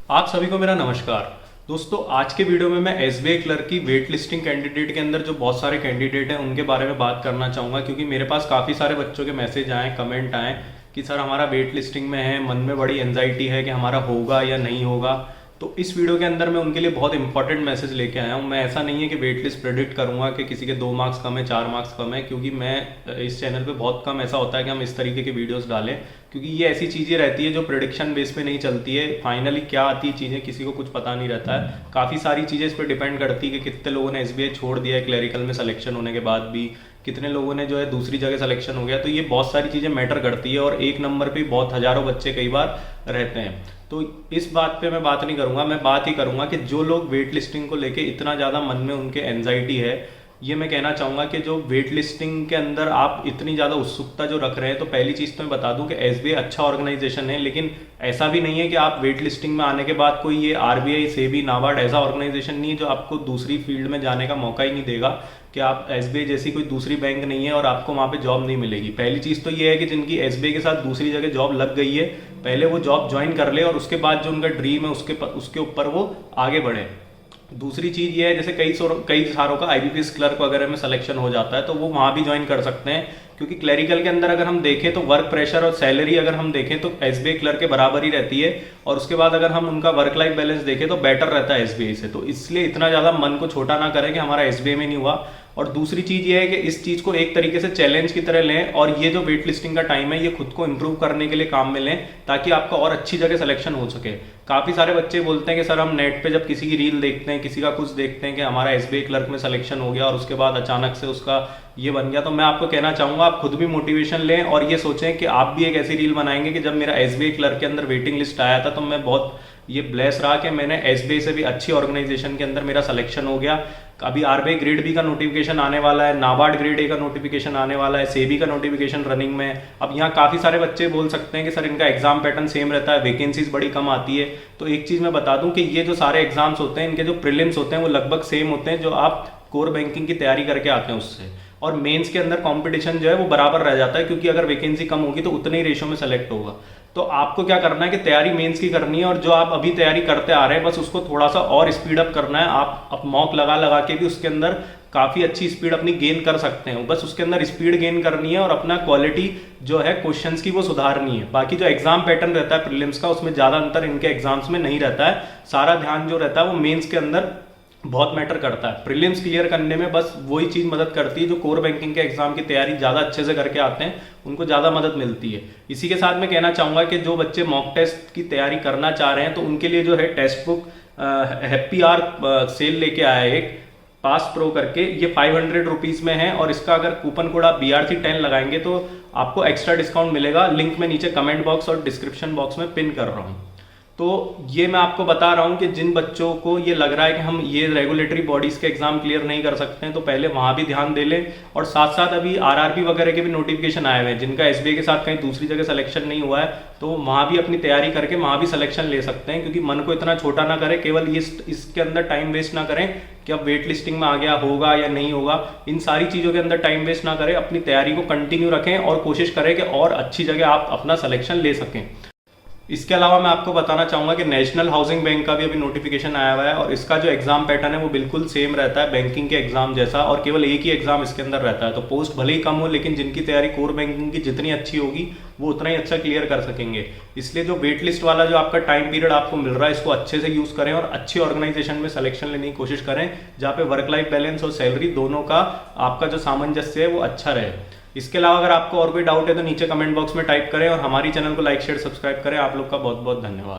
आप सभी को मेरा नमस्कार। दोस्तों, आज के वीडियो में मैं एसबीआई क्लर्क की वेट लिस्टिंग कैंडिडेट के अंदर जो बहुत सारे कैंडिडेट हैं उनके बारे में बात करना चाहूँगा, क्योंकि मेरे पास काफ़ी सारे बच्चों के मैसेज आए, कमेंट आए कि सर हमारा वेट लिस्टिंग में है, मन में बड़ी एंजाइटी है कि हमारा होगा या नहीं होगा। तो इस वीडियो के अंदर मैं उनके लिए बहुत इंपॉर्टेंट मैसेज लेके आया हूँ। मैं ऐसा नहीं है कि वेट लिस्ट प्रेडिक्ट करूँगा कि किसी के 2 मार्क्स कम है, 4 मार्क्स कम है, क्योंकि मैं इस चैनल पे बहुत कम ऐसा होता है कि हम इस तरीके के वीडियोस डालें, क्योंकि ये ऐसी चीज़ें रहती है जो प्रेडिक्शन बेस पे नहीं चलती है। फाइनली क्या आती है चीज़ें किसी को कुछ पता नहीं रहता है। काफ़ी सारी चीज़ें इस पर डिपेंड करती है कि कितने लोगों ने एसबीआई छोड़ दिया है क्लरिकल में सिलेक्शन होने के बाद भी, कितने लोगों ने जो है दूसरी जगह सिलेक्शन हो गया। तो ये बहुत सारी चीज़ें मैटर करती है और एक नंबर पे बहुत हज़ारों बच्चे कई बार रहते हैं। तो इस बात पे मैं बात नहीं करूंगा, मैं बात ही करूंगा कि जो लोग वेट लिस्टिंग को लेके इतना ज़्यादा मन में उनके एंजाइटी है, ये मैं कहना चाहूँगा कि जो वेट लिस्टिंग के अंदर आप इतनी ज़्यादा उत्सुकता जो रख रहे हैं, तो पहली चीज़ तो मैं बता दूं कि एसबीआई अच्छा ऑर्गेनाइजेशन है, लेकिन ऐसा भी नहीं है कि आप वेट लिस्टिंग में आने के बाद कोई ये आरबीआई, सेबी, नाबार्ड ऐसा ऑर्गेनाइजेशन नहीं है जो आपको दूसरी फील्ड में जाने का मौका ही नहीं देगा, कि आप एसबीआई जैसी कोई दूसरी बैंक नहीं है और आपको वहाँ पे जॉब नहीं मिलेगी। पहली चीज़ तो ये है कि जिनकी एसबीआई के साथ दूसरी जगह जॉब लग गई है, पहले वो जॉब ज्वाइन कर ले और उसके बाद जो उनका ड्रीम है उसके ऊपर वो आगे बढ़े। दूसरी चीज ये है, जैसे कई सारों का आईबीपीएस क्लर्क वगैरह में सिलेक्शन हो जाता है तो वो वहां भी ज्वाइन कर सकते हैं, क्योंकि क्लरिकल के अंदर अगर हम देखें तो वर्क प्रेशर और सैलरी अगर हम देखें तो एसबीआई क्लर्क के बराबर ही रहती है, और उसके बाद अगर हम उनका वर्क लाइफ बैलेंस देखें तो बेटर रहता है एसबीआई से। तो इसलिए इतना ज्यादा मन को छोटा ना करें कि हमारा एसबीआई में नहीं हुआ। और दूसरी चीज ये है कि इस चीज को एक तरीके से चैलेंज की तरह लें, और ये जो वेट लिस्टिंग का टाइम है ये खुद को इंप्रूव करने के लिए काम में लें, ताकि आपका और अच्छी जगह सिलेक्शन हो सके। काफी सारे बच्चे बोलते हैं कि सर हम नेट पे जब किसी की रील देखते हैं, किसी का कुछ देखते हैं कि हमारा एसबीआई क्लर्क में सिलेक्शन हो गया और उसके बाद अचानक से उसका ये बन गया। तो मैं आपको कहना चाहूंगा आप खुद भी मोटिवेशन लें और ये सोचें कि आप भी एक ऐसी रील बनाएंगे कि जब मेरा एसबीआई क्लर्क के अंदर वेटिंग लिस्ट आया था तो मैं बहुत ये ब्लेस रहा कि मैंने एसबीआई से भी अच्छी ऑर्गेनाइजेशन के अंदर मेरा सिलेक्शन हो गया। अभी आरबीआई ग्रेड बी का नोटिफिकेशन आने वाला है, नाबार्ड ग्रेड ए का नोटिफिकेशन आने वाला है, सेबी का नोटिफिकेशन रनिंग में है। अब यहाँ काफी सारे बच्चे बोल सकते हैं कि सर इनका एग्जाम पैटर्न सेम रहता है, वैकेंसीज बड़ी कम आती है। तो एक चीज मैं बता दूं कि ये जो सारे एग्जाम्स होते हैं, इनके जो प्रीलिम्स होते हैं वो लगभग सेम होते हैं जो आप कोर बैंकिंग की तैयारी करके आते हैं उससे। और मेंस के अंदर कंपटीशन जो है वो बराबर रह जाता है, क्योंकि अगर वैकेंसी कम होगी तो उतने ही रेशो में सेलेक्ट होगा। तो आपको क्या करना है कि तैयारी मेंस की करनी है, और जो आप अभी तैयारी करते आ रहे हैं बस उसको थोड़ा सा और स्पीड अप करना है। आप मॉक लगा लगा के भी उसके अंदर काफी अच्छी स्पीड अपनी गेन कर सकते हैं। बस उसके अंदर स्पीड गेन करनी है और अपना क्वालिटी जो है क्वेश्चंस की वो सुधारनी है। बाकी जो एग्जाम पैटर्न रहता है प्रीलिम्स का, उसमें ज्यादा अंतर इनके एग्जाम्स में नहीं रहता है। सारा ध्यान जो रहता है वो मेंस के अंदर बहुत मैटर करता है। प्रीलिम्स क्लियर करने में बस वही चीज मदद करती है जो कोर बैंकिंग के एग्जाम की तैयारी ज्यादा अच्छे से करके आते हैं, उनको ज्यादा मदद मिलती है। इसी के साथ मैं कहना चाहूंगा कि जो बच्चे मॉक टेस्ट की तैयारी करना चाह रहे हैं तो उनके लिए जो है text book happy hour sale लेके आया है एक, पास प्रो करके। ये 500 रुपीज में है और इसका अगर कूपन कोड आप BRC10 लगाएंगे तो आपको एक्स्ट्रा डिस्काउंट मिलेगा। लिंक में नीचे कमेंट बॉक्स और डिस्क्रिप्शन बॉक्स में पिन कर रहा हूँ। तो ये मैं आपको बता रहा हूँ कि जिन बच्चों को ये लग रहा है कि हम ये रेगुलेटरी बॉडीज के एग्जाम क्लियर नहीं कर सकते हैं, तो पहले वहां भी ध्यान दे लें। और साथ साथ अभी आरआरबी वगैरह के भी नोटिफिकेशन आए हुए हैं, जिनका एसबीआई के साथ कहीं दूसरी जगह सिलेक्शन नहीं हुआ है, तो वहां भी अपनी तैयारी करके वहां भी सिलेक्शन ले सकते हैं। क्योंकि मन को इतना छोटा ना करें, केवल ये इसके अंदर टाइम वेस्ट ना करें कि अब वेट लिस्टिंग में आ गया होगा या नहीं होगा। इन सारी चीजों के अंदर टाइम वेस्ट ना करें, अपनी तैयारी को कंटिन्यू रखें और कोशिश करें कि और अच्छी जगह आप अपना सिलेक्शन ले सकें। इसके अलावा मैं आपको बताना चाहूंगा कि नेशनल हाउसिंग बैंक का भी अभी नोटिफिकेशन आया हुआ है, और इसका जो एग्जाम पैटर्न है वो बिल्कुल सेम रहता है बैंकिंग के एग्जाम जैसा, और केवल एक ही एग्जाम इसके अंदर रहता है। तो पोस्ट भले ही कम हो, लेकिन जिनकी तैयारी कोर बैंकिंग की जितनी अच्छी होगी वो उतना ही अच्छा क्लियर कर सकेंगे। इसलिए जो वेट लिस्ट वाला जो आपका टाइम पीरियड आपको मिल रहा है, इसको अच्छे से यूज करें और अच्छी ऑर्गेनाइजेशन में सिलेक्शन लेने की कोशिश करें, जहाँ पे वर्क लाइफ बैलेंस और सैलरी दोनों का आपका जो सामंजस्य है वो अच्छा रहे। इसके अलावा अगर आपको और कोई डाउट है तो नीचे कमेंट बॉक्स में टाइप करें, और हमारी चैनल को लाइक शेयर सब्सक्राइब करें। आप लोग का बहुत बहुत धन्यवाद।